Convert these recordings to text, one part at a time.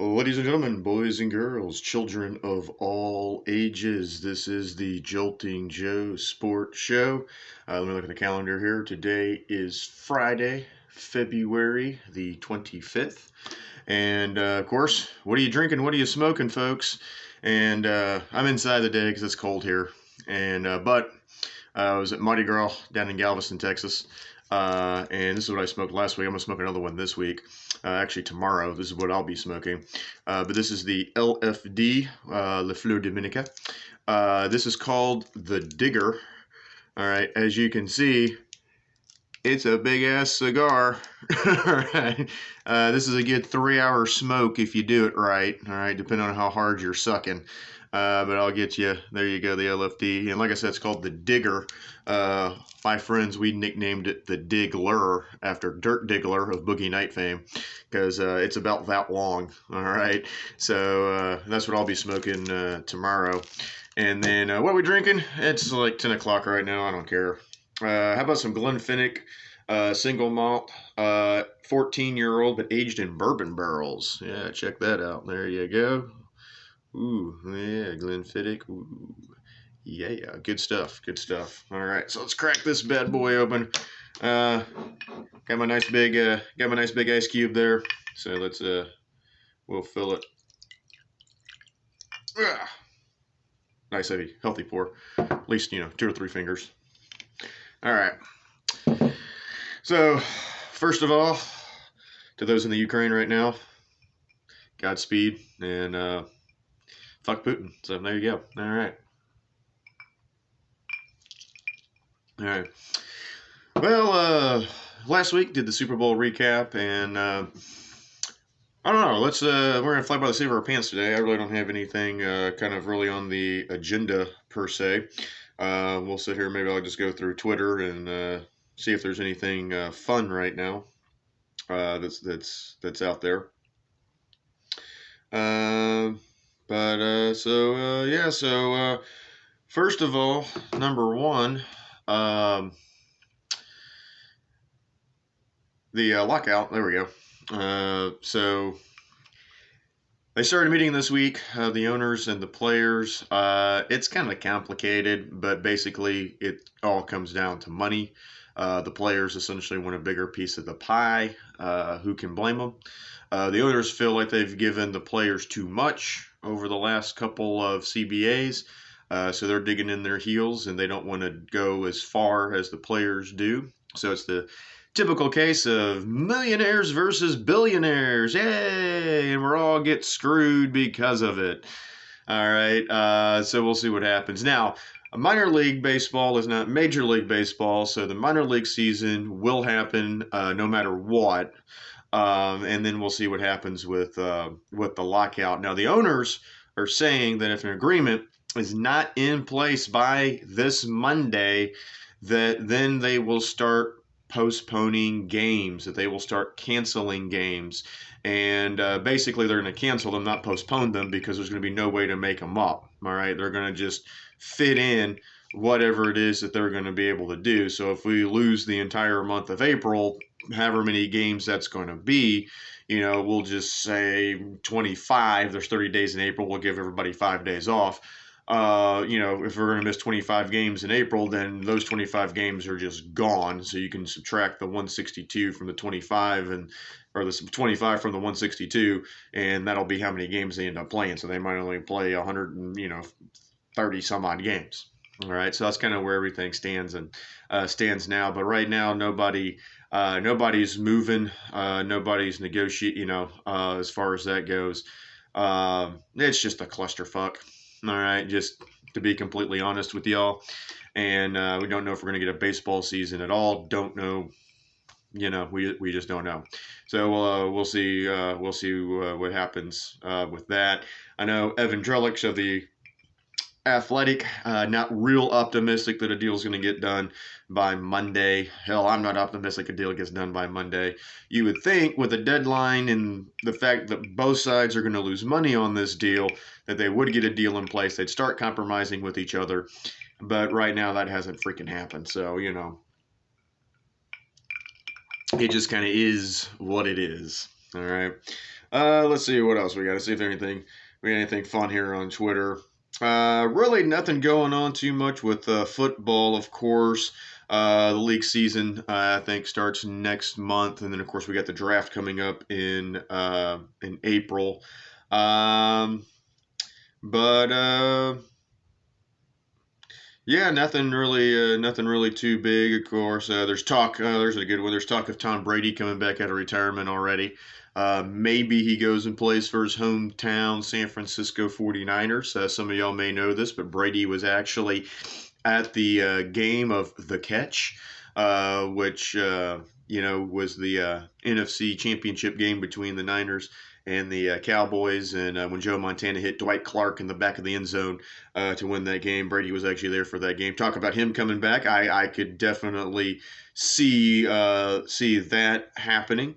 Ladies and gentlemen, boys and girls, children of all ages, this is the Jolting Joe Sports Show. Let me look at the calendar here. Today is Friday, February the 25th. And of course, what are you drinking? What are you smoking, folks? And I'm inside today because it's cold here. But I was at Mardi Gras down in Galveston, Texas. And this is what I smoked last week. I'm going to smoke another one this week. Actually, tomorrow. This is what I'll be smoking. But this is the LFD, La Fleur Dominica. This is called the Digger. All right. As you can see, it's a big-ass cigar. All right. This is a good 3-hour smoke if you do it right. All right, depending on how hard you're sucking. But I'll get you. There you go, the LFD. And like I said, it's called the Digger. My friends, we nicknamed it the Diggler after Dirk Diggler of Boogie Night fame because it's about that long. All right. So that's what I'll be smoking tomorrow. And then what are we drinking? It's like 10 o'clock right now. I don't care. How about some Glenfiddich single malt, 14-year-old, but aged in bourbon barrels? Yeah, check that out. There you go. Ooh, yeah, Glenfiddich. Ooh, yeah, good stuff. Good stuff. All right, so let's crack this bad boy open. Got my nice big ice cube there. So let's we'll fill it. Ah, nice healthy pour. At least 2 or 3 fingers. All right. So, first of all, to those in the Ukraine right now, Godspeed and fuck Putin. So there you go. All right. All right. Well, last week did the Super Bowl recap, and I don't know. We're gonna fly by the seat of our pants today. I really don't have anything kind of really on the agenda per se. We'll sit here. Maybe I'll just go through Twitter and see if there's anything fun right now that's out there. So first of all, number one, the lockout. There we go. So they started meeting this week, the owners and the players. It's kind of complicated, but basically it all comes down to money. The players essentially want a bigger piece of the pie. Who can blame them? The owners feel like they've given the players too much over the last couple of CBAs, so they're digging in their heels and they don't want to go as far as the players do. So it's the typical case of millionaires versus billionaires. Yay! And we're all get screwed because of it. All right, so we'll see what happens. Now, minor league baseball is not Major League Baseball, so the minor league season will happen no matter what. And then we'll see what happens with the lockout. Now, the owners are saying that if an agreement is not in place by this Monday, that then they will start postponing games, that they will start canceling games. And basically, they're going to cancel them, not postpone them, because there's going to be no way to make them up. All right, they're going to just fit in whatever it is that they're going to be able to do. So if we lose the entire month of April, however many games that's going to be, we'll just say 25. There's 30 days in April. We'll give everybody 5 days off. If we're going to miss 25 games in April, then those 25 games are just gone. So you can subtract the 162 from the 25 or the 25 from the 162, and that'll be how many games they end up playing. So they might only play 130 some odd games. All right, so that's kind of where everything stands now. But right now, nobody's moving, nobody's negotiating. As far as that goes, it's just a clusterfuck. All right, just to be completely honest with y'all, and we don't know if we're gonna get a baseball season at all. Don't know. We just don't know. So we'll see. We'll see what happens with that. I know Evan Drellich of the Athletic, not real optimistic that a deal is going to get done by Monday. Hell, I'm not optimistic a deal gets done by Monday. You would think with a deadline and the fact that both sides are going to lose money on this deal, that they would get a deal in place. They'd start compromising with each other. But right now that hasn't freaking happened. So, it just kind of is what it is. All right. Let's see what else we got. To see if we got anything fun here on Twitter. Really nothing going on too much with football, of course. The league season, I think, starts next month, and then of course we got the draft coming up in April. Um, but yeah, nothing really too big. Of course, there's talk. There's a good one. There's talk of Tom Brady coming back out of retirement already. Maybe he goes and plays for his hometown San Francisco 49ers. Some of y'all may know this, but Brady was actually at the game of the catch, which was the NFC Championship game between the Niners and the Cowboys. And when Joe Montana hit Dwight Clark in the back of the end zone to win that game, Brady was actually there for that game. Talk about him coming back. I could definitely see that happening.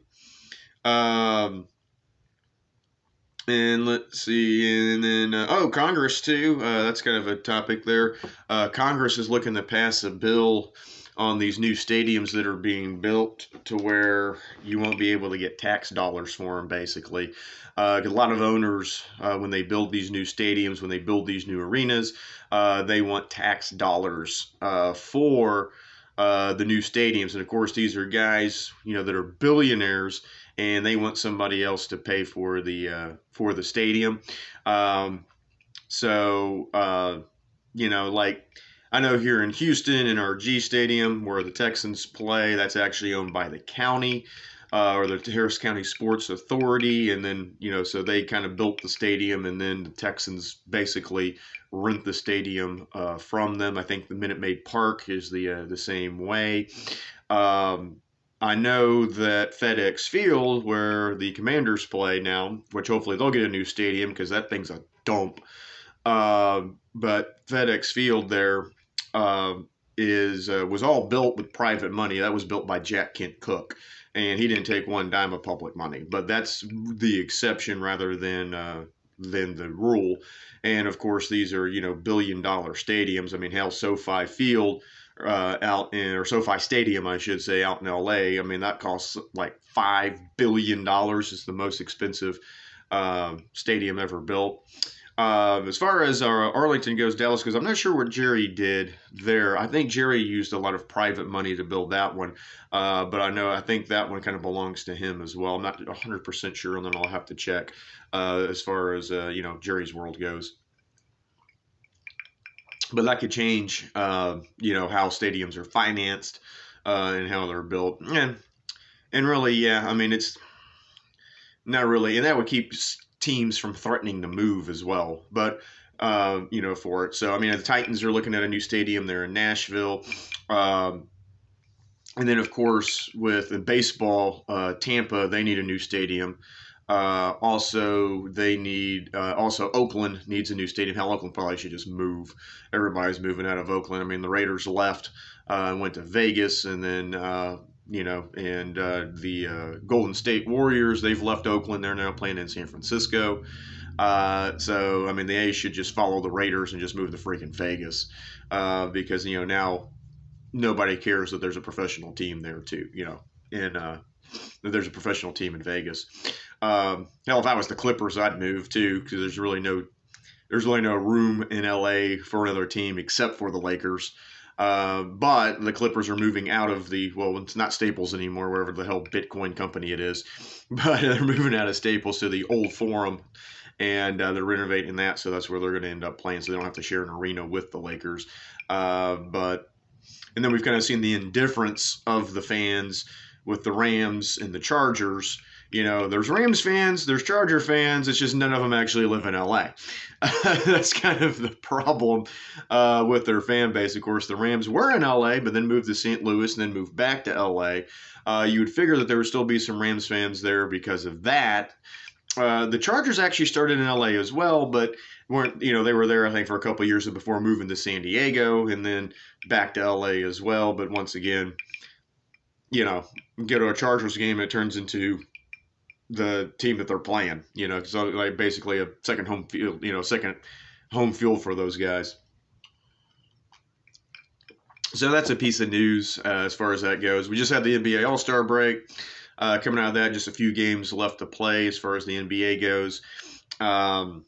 And let's see, and then Congress too. That's kind of a topic there. Congress is looking to pass a bill on these new stadiums that are being built to where you won't be able to get tax dollars for them. Basically, a lot of owners, when they build these new stadiums, when they build these new arenas, they want tax dollars for the new stadiums. And of course, these are guys, that are billionaires, and they want somebody else to pay for the stadium. Um, like I know here in Houston in our G Stadium where the Texans play, that's actually owned by the county. Or the Harris County Sports Authority, and then so they kind of built the stadium, and then the Texans basically rent the stadium from them. I think the Minute Maid Park is the same way. Um, I know that FedEx Field, where the Commanders play now, which hopefully they'll get a new stadium because that thing's a dump. But FedEx Field there is was all built with private money. That was built by Jack Kent Cooke, and he didn't take one dime of public money. But that's the exception rather than the rule. And of course, these are billion-dollar stadiums. I mean, hell, SoFi Field or SoFi Stadium, I should say, out in LA. I mean, that costs like $5 billion. It's the most expensive stadium ever built. As far as Arlington goes, Dallas goes, I'm not sure what Jerry did there. I think Jerry used a lot of private money to build that one, but I think that one kind of belongs to him as well. I'm not 100% sure, and then I'll have to check as far as Jerry's World goes. But that could change, how stadiums are financed and how they're built, and really, yeah. I mean, it's not really, and that would keep teams from threatening to move as well. But for it. So I mean, the Titans are looking at a new stadium there in Nashville. And then, of course, with baseball, Tampa, they need a new stadium. Also Oakland needs a new stadium. Hell, Oakland probably should just move. Everybody's moving out of Oakland. I mean, the Raiders left and went to Vegas, and then the Golden State Warriors, they've left Oakland. They're now playing in San Francisco. So I mean, the A's should just follow the Raiders and just move to freaking Vegas because now nobody cares that there's a professional team there too. And that there's a professional team in Vegas. Hell, if I was the Clippers, I'd move too because there's really no room in LA for another team except for the Lakers. But the Clippers are moving out of it's not Staples anymore, wherever the hell Bitcoin company it is. But they're moving out of Staples to the old Forum, and they're renovating that, so that's where they're going to end up playing, so they don't have to share an arena with the Lakers. And then we've kind of seen the indifference of the fans with the Rams and the Chargers. There's Rams fans, there's Charger fans. It's just none of them actually live in LA. That's kind of the problem with their fan base. Of course, the Rams were in LA, but then moved to St. Louis and then moved back to LA. You would figure that there would still be some Rams fans there because of that. The Chargers actually started in LA as well, but weren't they were there I think for a couple of years before moving to San Diego and then back to LA as well. But once again, go to a Chargers game, it turns into the team that they're playing, so like basically a second home field for those guys. So that's a piece of news as far as that goes. We just had the NBA All-Star break. Coming out of that, just a few games left to play as far as the NBA goes. Um,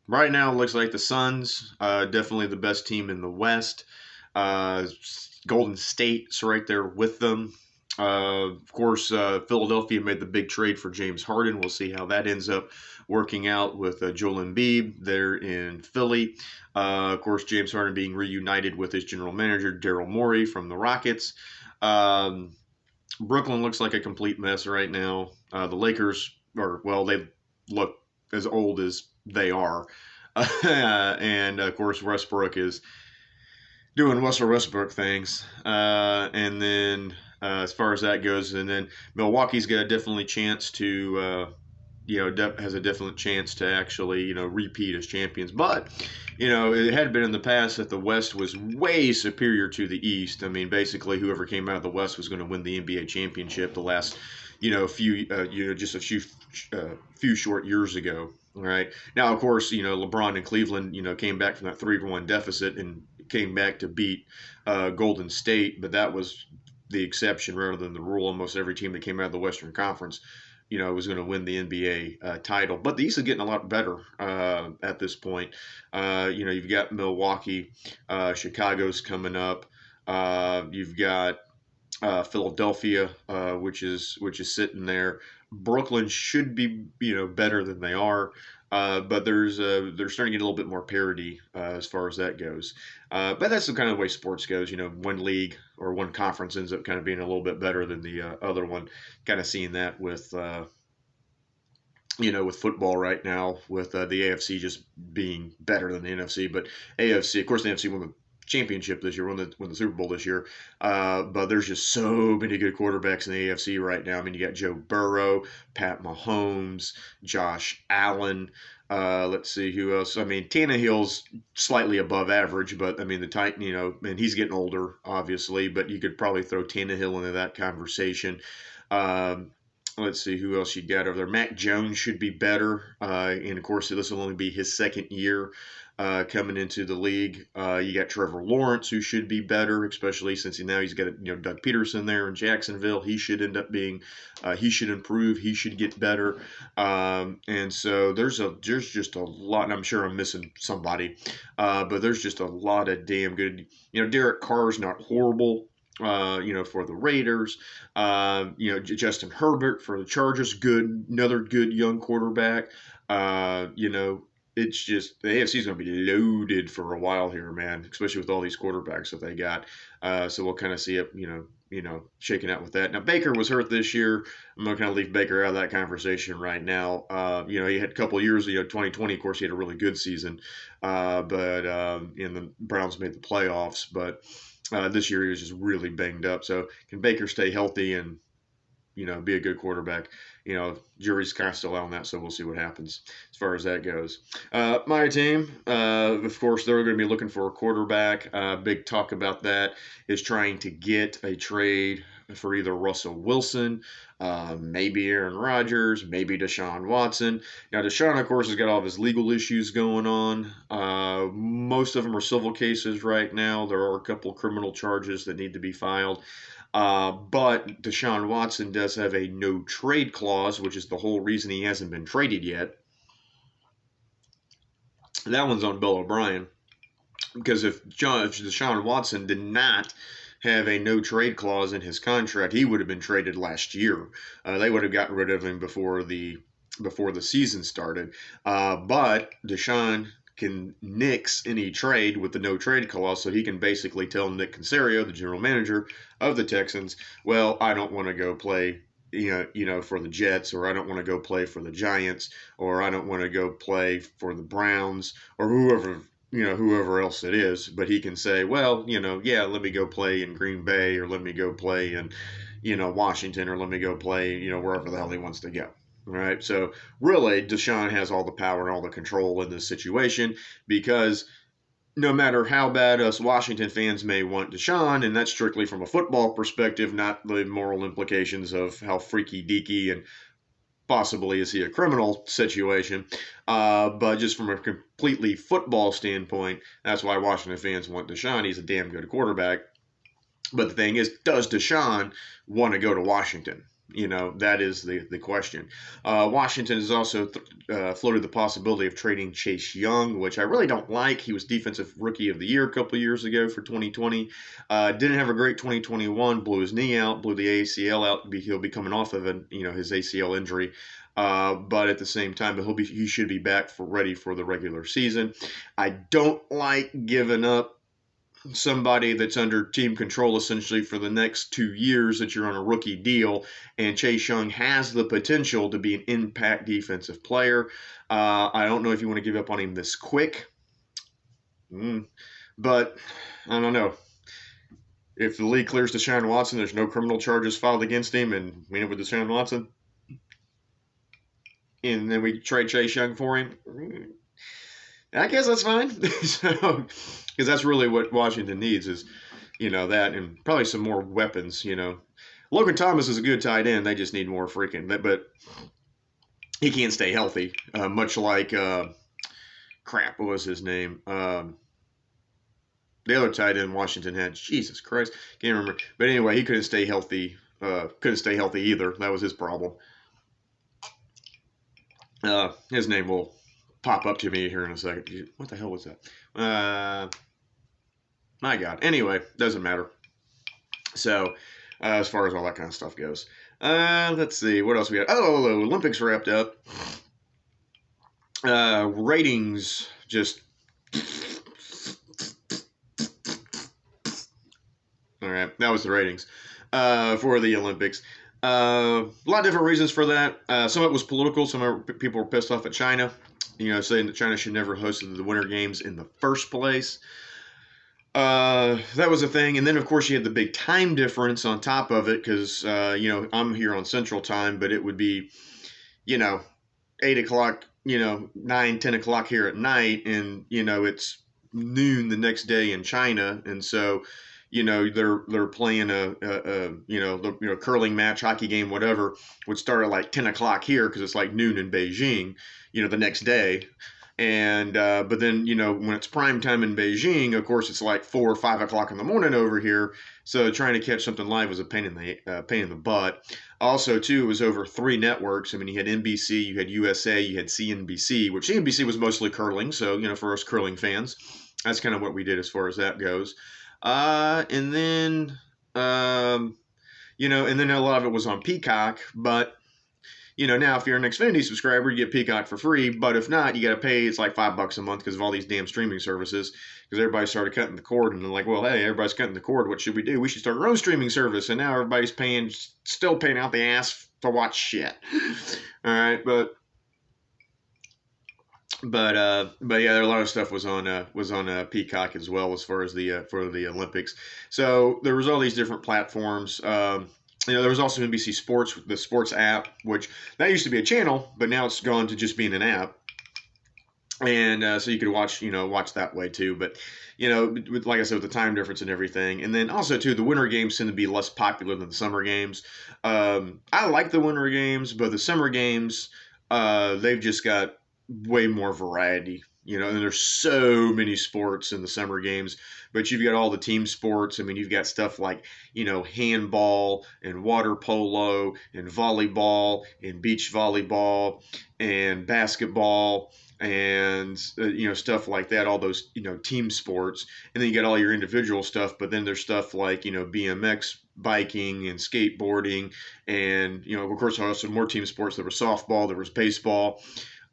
right now, it looks like the Suns, definitely the best team in the West. Uh, Golden State's right there with them. Of course, Philadelphia made the big trade for James Harden. We'll see how that ends up working out with Joel Embiid there in Philly. Of course, James Harden being reunited with his general manager, Daryl Morey from the Rockets. Um, Brooklyn looks like a complete mess right now. The Lakers they look as old as they are. And of course, Westbrook is doing Russell Westbrook things. And then as far as that goes, and then Milwaukee's got a definitely chance to, has a definite chance to actually, repeat as champions. But, it had been in the past that the West was way superior to the East. I mean, basically, whoever came out of the West was going to win the NBA championship the last, just a few short years ago. All right. Now, of course, LeBron and Cleveland, came back from that 3-1 deficit and came back to beat Golden State, but that was the exception rather than the rule. Almost every team that came out of the Western Conference, was going to win the NBA title. But the East is getting a lot better at this point. You've got Milwaukee, Chicago's coming up. You've got Philadelphia, which is sitting there. Brooklyn should be better than they are, but they're starting to get a little bit more parity as far as that goes. But that's the kind of way sports goes. One league or one conference ends up kind of being a little bit better than the other one. Kind of seeing that with. With football right now, with the AFC just being better than the NFC, but AFC, of course, the NFC won the championship this year, won the Super Bowl this year. But there's just so many good quarterbacks in the AFC right now. I mean, you got Joe Burrow, Pat Mahomes, Josh Allen. Let's see who else. I mean, Tannehill's slightly above average, but I mean the Titan, and he's getting older, obviously. But you could probably throw Tannehill into that conversation. Let's see who else you got over there. Mac Jones should be better, and of course this will only be his second year coming into the league. You got Trevor Lawrence, who should be better, especially since now he's got Doug Peterson there in Jacksonville. He should end up being, he should improve, he should get better, and so there's just a lot. And I'm sure I'm missing somebody, but there's just a lot of damn good. Derek Carr's not horrible. For the Raiders, Justin Herbert for the Chargers, another good young quarterback. It's just the AFC is going to be loaded for a while here, man, especially with all these quarterbacks that they got. So we'll kind of see it, shaking out with that. Now, Baker was hurt this year. I'm going to kind of leave Baker out of that conversation right now. He had a couple of years, 2020, of course, he had a really good season, but the Browns made the playoffs, but this year he was just really banged up. So can Baker stay healthy and, be a good quarterback? Jury's kind of still out on that, so we'll see what happens as far as that goes. My team, of course, they're going to be looking for a quarterback. Big talk about that is trying to get a trade for either Russell Wilson, maybe Aaron Rodgers, maybe Deshaun Watson. Now, Deshaun, of course, has got all of his legal issues going on. Most of them are civil cases right now. There are a couple criminal charges that need to be filed. But Deshaun Watson does have a no trade clause, which is the whole reason he hasn't been traded yet. That one's on Bill O'Brien. Because if Deshaun Watson did not have a no trade clause in his contract, he would have been traded last year. They would have gotten rid of him before the season started. But Deshaun can nix any trade with the no trade clause, so he can basically tell Nick Caserio, the general manager of the Texans, well, I don't want to go play for the Jets, or I don't want to go play for the Giants, or I don't want to go play for the Browns, or whoever else it is. But he can say, well, let me go play in Green Bay, or let me go play in, Washington, or let me go play, wherever the hell he wants to go. Right? So really, Deshaun has all the power and all the control in this situation, because no matter how bad us Washington fans may want Deshaun, and that's strictly from a football perspective, not the moral implications of how freaky deaky and possibly is he a criminal situation, but just from a completely football standpoint, that's why Washington fans want Deshaun. He's a damn good quarterback. But the thing is, does Deshaun want to go to Washington? That is the question. Washington has also floated the possibility of trading Chase Young, which I really don't like. He was Defensive Rookie of the Year a couple of years ago for 2020. Didn't have a great 2021. Blew his knee out, blew the ACL out. He'll be coming off of his ACL injury. But at the same time, he should be back ready for the regular season. I don't like giving up somebody that's under team control essentially for the next 2 years that you're on a rookie deal. And Chase Young has the potential to be an impact defensive player. I don't know if you want to give up on him this quick, but I don't know. If the league clears Deshaun Watson, there's no criminal charges filed against him, and we end up with Deshaun Watson, and then we trade Chase Young for him, I guess that's fine. So, because that's really what Washington needs is, that and probably some more weapons. Logan Thomas is a good tight end. They just need more freaking. But he can't stay healthy. Much like crap. What was his name? The other tight end Washington had. Jesus Christ, can't remember. But anyway, he couldn't stay healthy. Couldn't stay healthy either. That was his problem. His name will pop up to me here in a second. What the hell was that? My God. Anyway, doesn't matter. So, as far as all that kind of stuff goes, let's see what else we got. Oh, the Olympics wrapped up. Ratings just. All right, that was the ratings for the Olympics. A lot of different reasons for that. Some of it was political. Some people were pissed off at China, saying that China should never host the Winter Games in the first place. That was a thing. And then, of course, you had the big time difference on top of it because, I'm here on Central Time, but it would be, 8 o'clock, 9, 10 o'clock here at night. And, it's noon the next day in China. And so, they're playing a curling match, hockey game, whatever, would start at like 10 o'clock here because it's like noon in Beijing, the next day. And but then when it's prime time in Beijing, of course it's like 4 or 5 o'clock in the morning over here. So trying to catch something live was a pain in the butt. Also, too, it was over 3 networks. I mean, you had NBC, you had USA, you had CNBC, which CNBC was mostly curling. So for us curling fans, that's kind of what we did as far as that goes. And then and then a lot of it was on Peacock, but now if you're an Xfinity subscriber, you get Peacock for free, but if not, you got to pay. It's like $5 a month because of all these damn streaming services. Because everybody started cutting the cord, and they're like, well, hey, everybody's cutting the cord. What should we do? We should start our own streaming service. And now everybody's still paying out the ass to watch shit. All right, but yeah, there a lot of stuff was on Peacock as well as far as for the Olympics. So there was all these different platforms. There was also NBC Sports, the sports app, which that used to be a channel, but now it's gone to just being an app. And so you could watch that way too. But like I said, with the time difference and everything, and then also too, the Winter Games tend to be less popular than the Summer Games. I like the Winter Games, but the Summer Games, they've just got way more variety, and there's so many sports in the Summer Games, but you've got all the team sports. I mean, you've got stuff like, handball and water polo and volleyball and beach volleyball and basketball and, stuff like that, all those, team sports. And then you got all your individual stuff, but then there's stuff like, BMX, biking and skateboarding. And, of course, also more team sports. There was softball, there was baseball.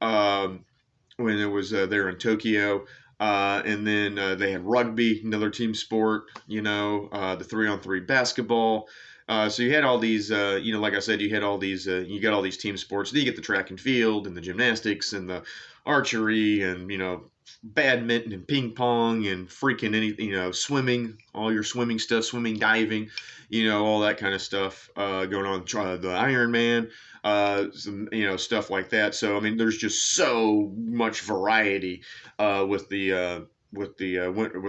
When it was there in Tokyo. And then they had rugby, another team sport, the 3-on-3 basketball. So you had all these, like I said, you had all these, you got all these team sports. Then you get the track and field and the gymnastics and the archery and, badminton and ping pong and freaking any, swimming, all your swimming stuff, swimming, diving, all that kind of stuff going on. The Ironman, stuff like that. So I mean, there's just so much variety with the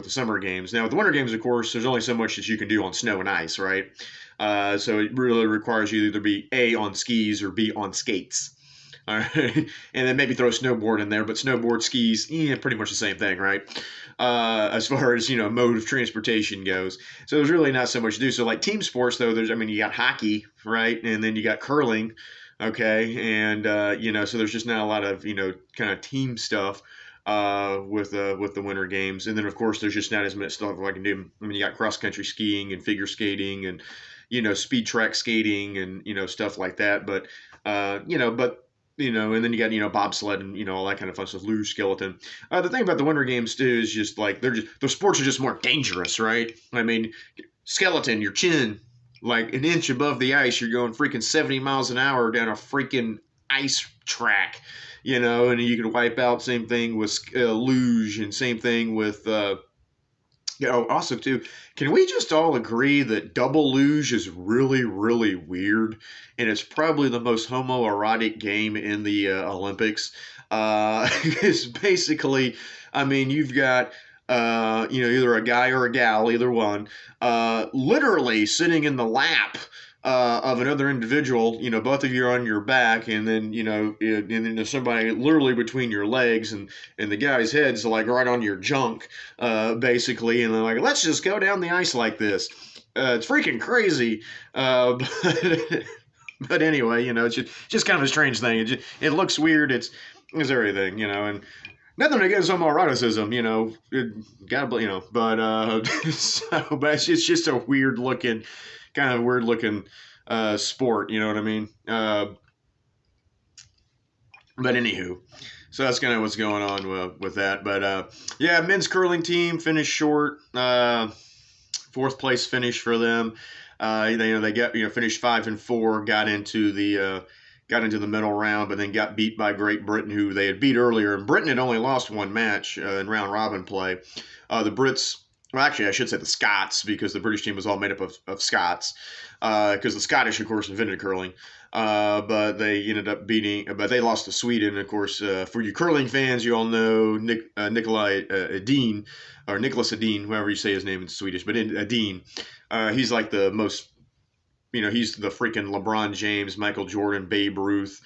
Summer Games. Now with the Winter Games, of course, there's only so much that you can do on snow and ice, right? So it really requires you to either be A, on skis or B, on skates. All right, and then maybe throw snowboard in there, but snowboard, skis, yeah, pretty much the same thing, right? As far as mode of transportation goes, so there's really not so much to do. So like team sports, though, you got hockey, right, and then you got curling, okay, and so there's just not a lot of kind of team stuff with the winter games, and then of course there's just not as much stuff I can do. I mean, you got cross country skiing and figure skating and speed track skating and stuff like that, but and then you got bobsled and all that kind of fun stuff, luge, skeleton. The thing about the winter games too is just like the sports are just more dangerous, right? I mean, skeleton, your chin like an inch above the ice, you're going freaking 70 miles an hour down a freaking ice track, and you can wipe out. Same thing with luge, and same thing with also too, can we just all agree that double luge is really, really weird, and it's probably the most homoerotic game in the Olympics? It's basically, I mean, you've got either a guy or a gal, either one, literally sitting in the lap of another individual. Both of you are on your back, and then and then there's somebody literally between your legs, and the guy's head's like right on your junk, basically, and they're like, let's just go down the ice like this. It's freaking crazy, but but anyway, it's just kind of a strange thing. It looks weird. It's everything, and nothing against homoeroticism, gotta, but but it's just a weird looking, kind of weird looking sport, you know what I mean? But anywho, so that's kind of what's going on with that. But yeah, men's curling team finished short, fourth place finish for them. They got finished 5-4, got into the middle round, but then got beat by Great Britain, who they had beat earlier. And Britain had only lost one match in round robin play. The Brits, well, actually, I should say the Scots, because the British team was all made up of Scots, because the Scottish, of course, invented curling. But they ended up but they lost to Sweden. Of course, for you curling fans, you all know Nikolai Edin, or Nicholas Edin, however you say his name in Swedish, but Edin. He's like the most, he's the freaking LeBron James, Michael Jordan, Babe Ruth,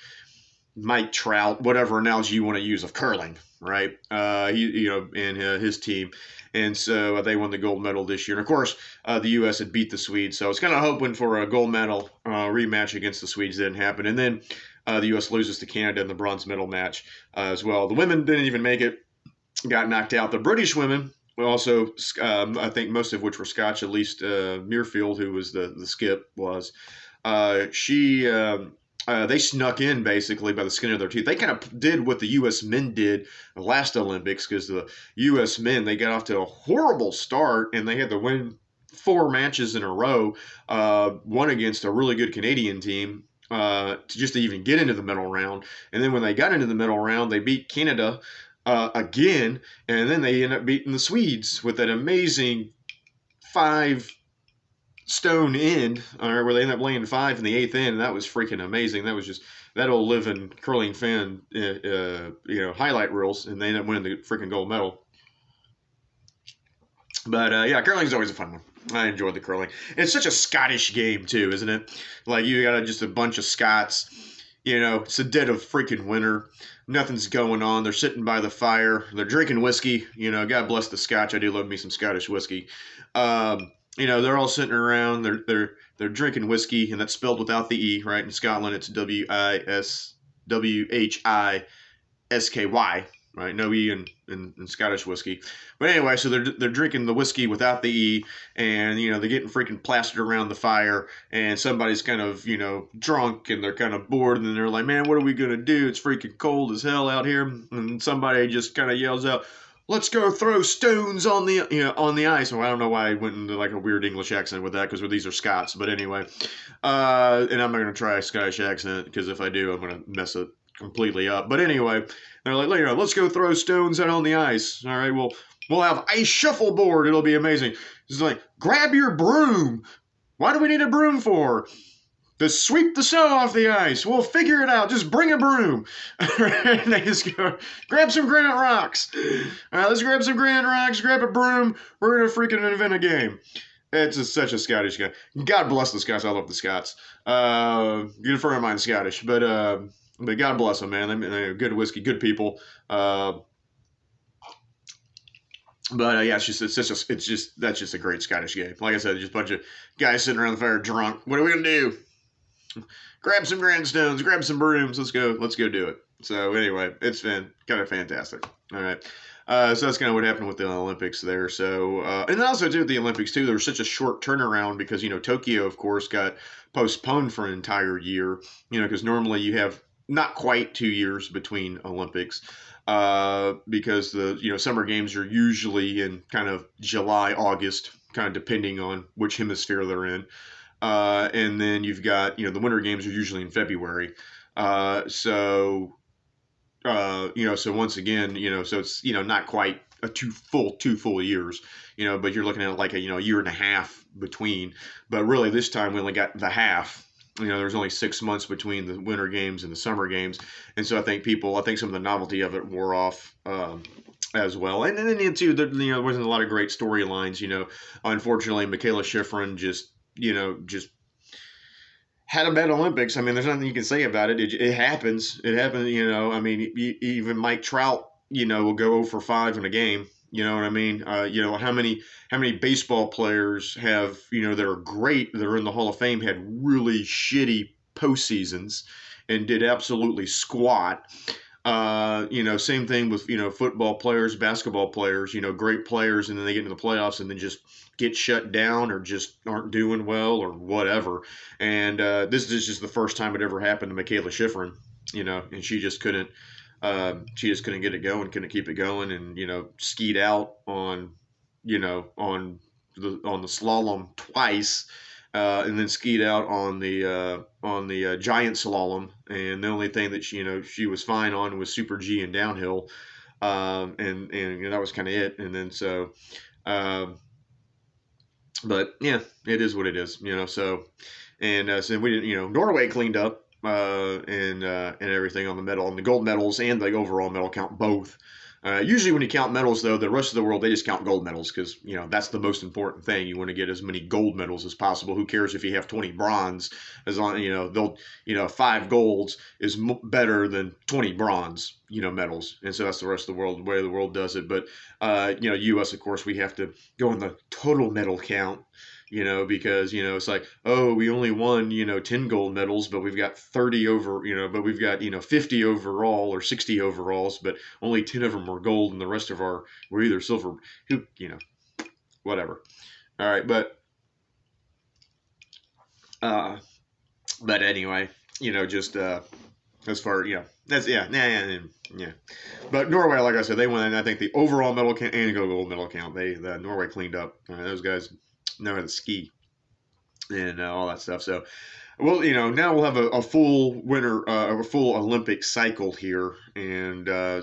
Mike Trout, whatever analogy you want to use of curling, right? And his team. And so they won the gold medal this year. And of course, the U.S. had beat the Swedes. So I was kind of hoping for a gold medal rematch against the Swedes. Didn't happen. And then the U.S. loses to Canada in the bronze medal match as well. The women didn't even make it, got knocked out. The British women, also, I think most of which were Scotch, at least Muirfield, who was the skip, was. They snuck in basically by the skin of their teeth. They kind of did what the U.S. men did the last Olympics, because the U.S. men, they got off to a horrible start, and they had to win 4 matches in a row, one against a really good Canadian team, to even get into the middle round. And then when they got into the middle round, they beat Canada again, and then they ended up beating the Swedes with that amazing 5-stone end, where they ended up laying 5 in the 8th end, and that was freaking amazing. That was just that old living curling fan, highlight reels, and they ended up winning the freaking gold medal. But yeah, curling's always a fun one. I enjoyed the curling. It's such a Scottish game too, isn't it? Like, you got just a bunch of Scots. It's a dead of freaking winter. Nothing's going on. They're sitting by the fire. They're drinking whiskey. God bless the Scotch. I do love me some Scottish whiskey. They're all sitting around. They're drinking whiskey, and that's spelled without the E, right? In Scotland, it's WHISKY, right? No E in Scottish whiskey. But anyway, so they're drinking the whiskey without the E, and they're getting freaking plastered around the fire, and somebody's kind of drunk, and they're kind of bored, and they're like, man, what are we gonna do? It's freaking cold as hell out here, and somebody just kind of yells out, let's go throw stones on the ice. Well, I don't know why I went into like a weird English accent with that, because these are Scots. But anyway, and I'm not going to try a Scottish accent, because if I do, I'm going to mess it completely up. But anyway, they're like, let's go throw stones out on the ice. All right, we'll have ice shuffleboard. It'll be amazing. It's like, grab your broom. What do we need a broom for? To sweep the snow off the ice. We'll figure it out. Just bring a broom. And they just go, grab some granite rocks. All right, let's grab some granite rocks, grab a broom. We're going to freaking invent a game. It's such a Scottish guy. God bless the Scots. I love the Scots. Good friend of mine, Scottish. But But God bless them, man. They're good whiskey, good people. Uh, but yeah, it's just that's just a great Scottish game. Like I said, just a bunch of guys sitting around the fire drunk. What are we gonna do? Grab some grandstones, grab some brooms. Let's go do it. So anyway, it's been kind of fantastic. All right. So that's kind of what happened with the Olympics there. So and then also too with the Olympics too, there was such a short turnaround because Tokyo of course got postponed for an entire year. Because normally you have not quite 2 years between Olympics. Because the summer games are usually in kind of July, August, kind of depending on which hemisphere they're in. And then you've got the winter games are usually in February. So once again, so it's not quite a two full years, but you're looking at like a year and a half between. But really, this time we only got the half. There's only 6 months between the winter games and the summer games, and so I think some of the novelty of it wore off. As well, and then too, there wasn't a lot of great storylines. Unfortunately, Michaela Schifrin just had a bad Olympics. I mean, there's nothing you can say about it. It happens. It happened. I mean, even Mike Trout, will go 0 for 5 in a game. You know what I mean? How many baseball players have that are great that are in the Hall of Fame had really shitty postseasons and did absolutely squat. Same thing with football players, basketball players. Great players, and then they get into the playoffs and then just get shut down or just aren't doing well or whatever. And this is just the first time it ever happened to Michaela Schifrin. And she just couldn't. She just couldn't get it going, couldn't keep it going, and skied out on the slalom twice, and then skied out on the giant slalom. And the only thing that she was fine on was Super G and downhill, and that was kind of it. And then so, um, but yeah, it is what it is. So so we didn't. Norway cleaned up. And everything on the medal, and the gold medals and the overall medal count both. Usually, when you count medals, though, the rest of the world they just count gold medals because that's the most important thing. You want to get as many gold medals as possible. Who cares if you have 20 bronze? As long they'll 5 golds is better than 20 bronze medals, and so that's the rest of the world, the way the world does it. But U.S. of course we have to go in the total medal count. Because it's like, oh, we only won 10 gold medals, but we've got 30 but we've got 50 overall or 60 overalls, but only 10 of them were gold, and the rest of our were either silver. Whatever. All right, uh, but anyway, just as far that's yeah. But Norway, like I said, they won, and I think the overall medal count and gold medal count, the Norway cleaned up. Those guys know how to ski and all that stuff. So, well, now we'll have a full a full Olympic cycle here, and in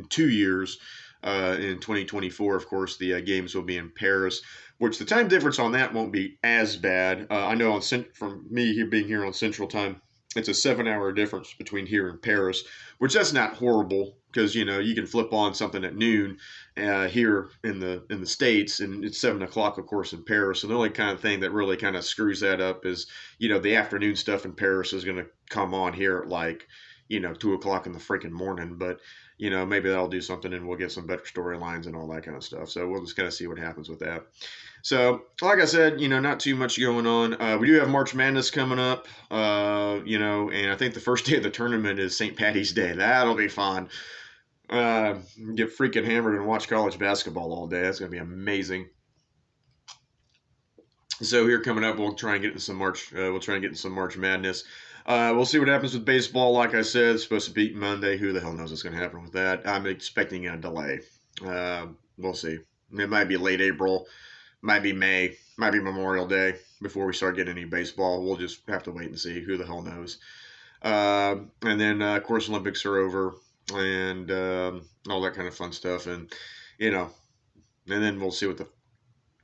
2 years, in 2024, of course, the games will be in Paris, which the time difference on that won't be as bad. I know from me being here on Central Time, it's a 7 hour difference between here and Paris, which that's not horrible because you can flip on something at noon here in the States, and it's 7 o'clock, of course, in Paris. And the only kind of thing that really kind of screws that up is the afternoon stuff in Paris is going to come on here at like 2 o'clock in the freaking morning. But maybe that'll do something, and we'll get some better storylines and all that kind of stuff. So we'll just kind of see what happens with that. So, like I said, not too much going on. We do have March Madness coming up, and I think the first day of the tournament is St. Patty's Day. That'll be fun. Get freaking hammered and watch college basketball all day. That's going to be amazing. So here coming up, we'll try and get into some March Madness. We'll see what happens with baseball. Like I said, it's supposed to be Monday. Who the hell knows what's going to happen with that? I'm expecting a delay. We'll see. It might be late April. Might be May, might be Memorial Day before we start getting any baseball. We'll just have to wait and see. Who the hell knows? And then, of course, Olympics are over and all that kind of fun stuff. And then we'll see what the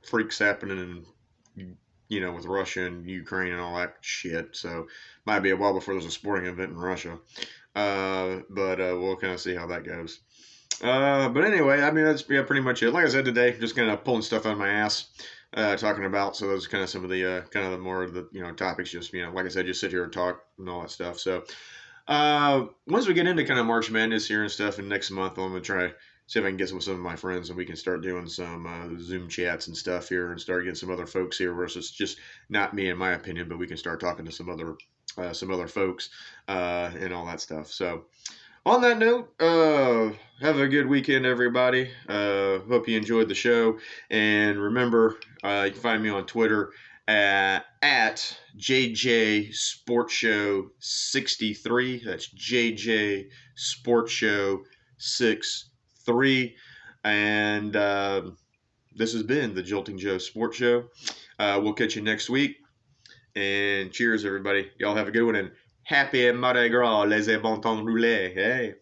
freak's happening with Russia and Ukraine and all that shit. So might be a while before there's a sporting event in Russia. But we'll kind of see how that goes. But anyway, I mean, that's pretty much it. Like I said today, just kind of pulling stuff out of my ass. talking about. So those are kind of some of the kind of the more of the topics. Just like I said, just sit here and talk and all that stuff. So once we get into kind of March Madness here and stuff, and next month I'm gonna try see if I can get with some of my friends and we can start doing some Zoom chats and stuff here and start getting some other folks here versus just not me in my opinion, but we can start talking to some other folks and all that stuff. So on that note, have a good weekend, everybody. Hope you enjoyed the show. And remember, you can find me on Twitter at JJ Sports Show 63. That's JJ Sports Show 63. And this has been the Jolting Joe Sports Show. We'll catch you next week. And cheers, everybody. Y'all have a good one. And happy Mardi Gras, les bon temps roulés. Hey.